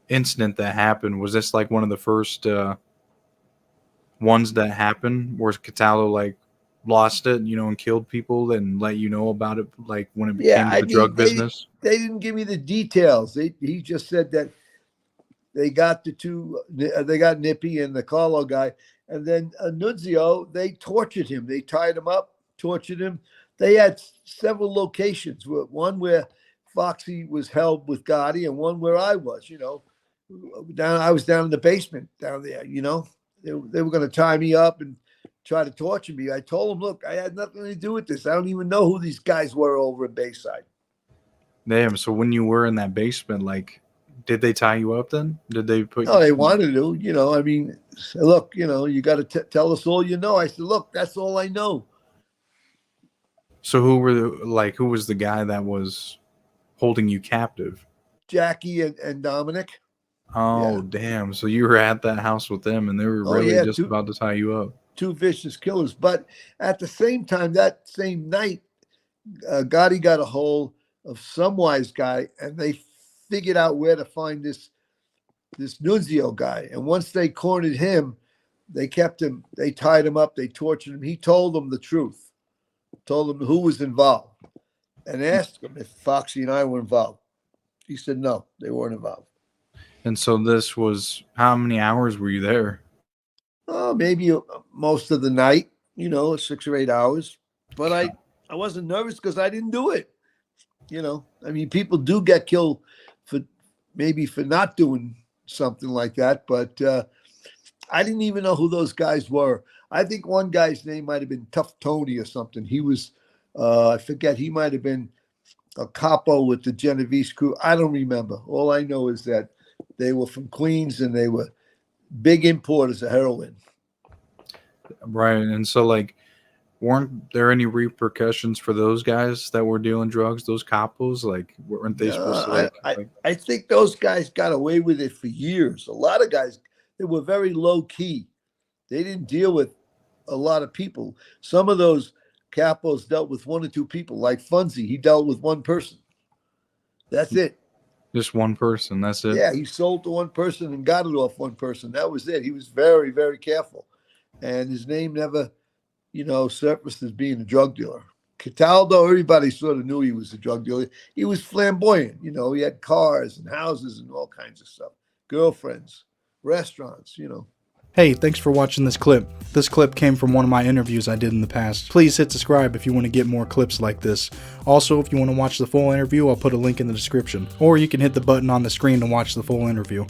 incident that happened, was this like one of the first ones that happened where Cataldo like lost it, and killed people and let you know about it, like when it Yeah, came to I the mean, drug business? they didn't give me the details. He just said that they got they got Nippy and the Carlo guy, and then Nunzio, they tortured him. They tied him up, tortured him. They had several locations. One where Foxy was held with Gotti, and one where I was. Down I was down in the basement down there. They were going to tie me up and try to torture me. I told them, look, I had nothing to do with this. I don't even know who these guys were over at Bayside. Damn. So when you were in that basement, like, did they tie you up then? Did they put No, you? they wanted to. I mean, look, you got to tell us all you know. I said, look, that's all I know. So who was the guy that was holding you captive? Jackie and Dominic. Yeah. Oh, damn. So you were at that house with them and they were Oh really yeah, just about to tie you up. two vicious killers. But at the same time, that same night, Gotti got a hold of some wise guy, and they figured out where to find this Nunzio guy. And once they cornered him, they kept him. They tied him up. They tortured him. He told them the truth. Told them who was involved, and asked him if Foxy and I were involved. He said no, they weren't involved. And so this was, how many hours were you there? Oh, maybe most of the night. 6 or 8 hours. But I wasn't nervous because I didn't do it. I mean, people do get killed for not doing something like that, but I didn't even know who those guys were. I think one guy's name might have been Tough Tony or something. He was, I forget, he might have been a capo with the Genovese crew. I don't remember. All I know is that they were from Queens and they were big importers of heroin. Right. And so, like, weren't there any repercussions for those guys that were dealing drugs, those capos? Like, weren't they supposed to, I, I, I think those guys got away with it for years. A lot of guys, they were very low key. They didn't deal with a lot of people. Some of those capos dealt with one or two people, like Funzy. He dealt with one person. That's it. just one person? That's it? Yeah, he sold to one person and got it off one person. That was it. He was very, very careful. And his name never, surfaced as being a drug dealer. Cataldo, everybody sort of knew he was a drug dealer. He was flamboyant. He had cars and houses and all kinds of stuff, girlfriends, restaurants. Hey, thanks for watching this clip. This clip came from one of my interviews I did in the past. Please hit subscribe if you want to get more clips like this. Also, if you want to watch the full interview, I'll put a link in the description. Or you can hit the button on the screen to watch the full interview.